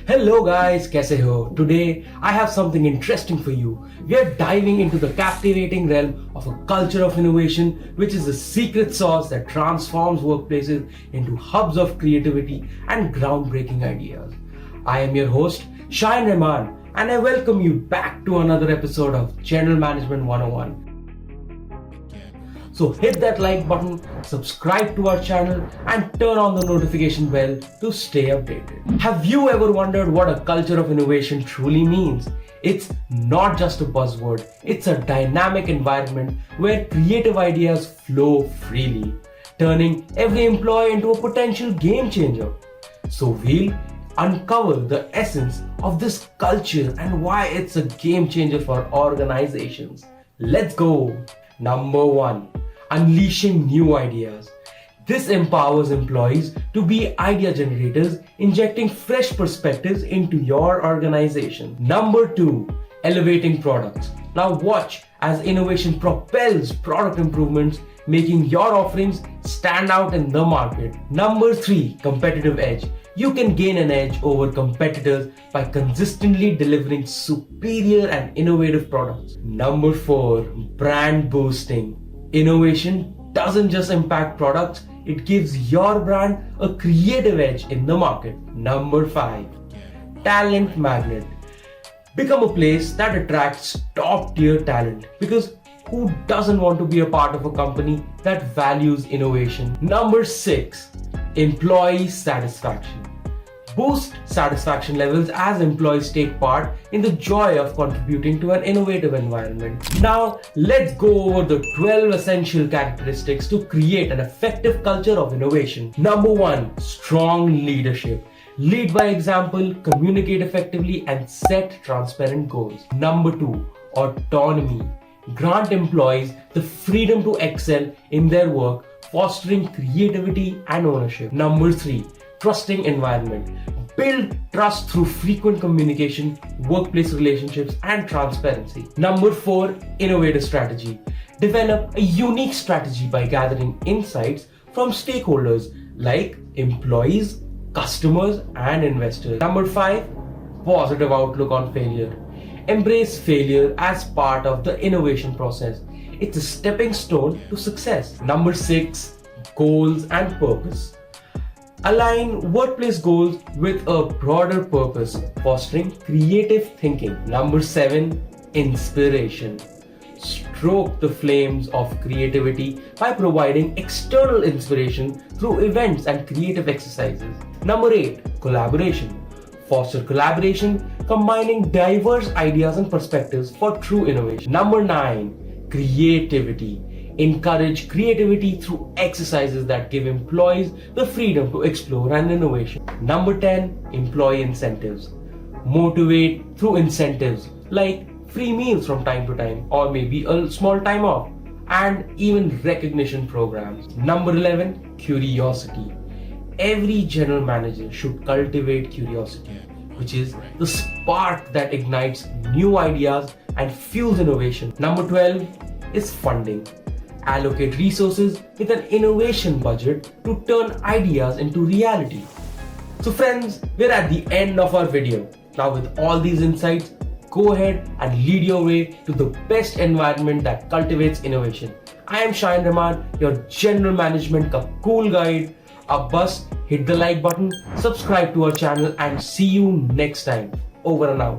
Hello guys, kaise ho? Today I have something interesting for you. We are diving into the captivating realm of a culture of innovation, which is the secret sauce that transforms workplaces into hubs of creativity and groundbreaking ideas. I am your host, Shayan Rahman, and I welcome you back to another episode of General Management 101. So hit that like button, subscribe to our channel and turn on the notification bell to stay updated. Have you ever wondered what a culture of innovation truly means? It's not just a buzzword, it's a dynamic environment where creative ideas flow freely, turning every employee into a potential game changer. So we'll uncover the essence of this culture and why it's a game changer for organizations. Let's go! Number 1. Unleashing new ideas. This empowers employees to be idea generators, injecting fresh perspectives into your organization. Number 2. Elevating products. Now watch as innovation propels product improvements, making your offerings stand out in the market. Number 3. Competitive edge. You can gain an edge over competitors by consistently delivering superior and innovative products. Number 4. Brand boosting. Innovation doesn't just impact products, it gives your brand a creative edge in the market. Number 5. Talent magnet. Become a place that attracts top tier talent, because who doesn't want to be a part of a company that values innovation? Number 6. Employee satisfaction. Boost satisfaction levels as employees take part in the joy of contributing to an innovative environment. Now, let's go over the 12 essential characteristics to create an effective culture of innovation. Number 1. Strong leadership. Lead by example, communicate effectively, and set transparent goals. Number 2. Autonomy. Grant employees the freedom to excel in their work, fostering creativity and ownership. Number 3. Trusting environment. Build trust through frequent communication, workplace relationships, and transparency. Number 4. Innovative strategy. Develop a unique strategy by gathering insights from stakeholders like employees, customers, and investors. Number 5. Positive outlook on failure. Embrace failure as part of the innovation process. It's a stepping stone to success. Number 6. Goals and purpose. Align workplace goals with a broader purpose, fostering creative thinking. Number 7. Inspiration. Stoke the flames of creativity by providing external inspiration through events and creative exercises. Number 8. Collaboration. Foster collaboration, combining diverse ideas and perspectives for true innovation. Number 9. Creativity. Encourage creativity through exercises that give employees the freedom to explore and innovation. Number 10. Employee incentives. Motivate through incentives like free meals from time to time, or maybe a small time off, and even recognition programs. Number 11. Curiosity. Every general manager should cultivate curiosity, which is the spark that ignites new ideas and fuels innovation. Number 12 is funding. Allocate resources with an innovation budget to turn ideas into reality. So friends, we're at the end of our video. Now with all these insights, go ahead and lead your way to the best environment that cultivates innovation. I am Shayan Rahman, your general management ka cool guide. Ab bas hit the like button, subscribe to our channel, and see you next time. Over and out.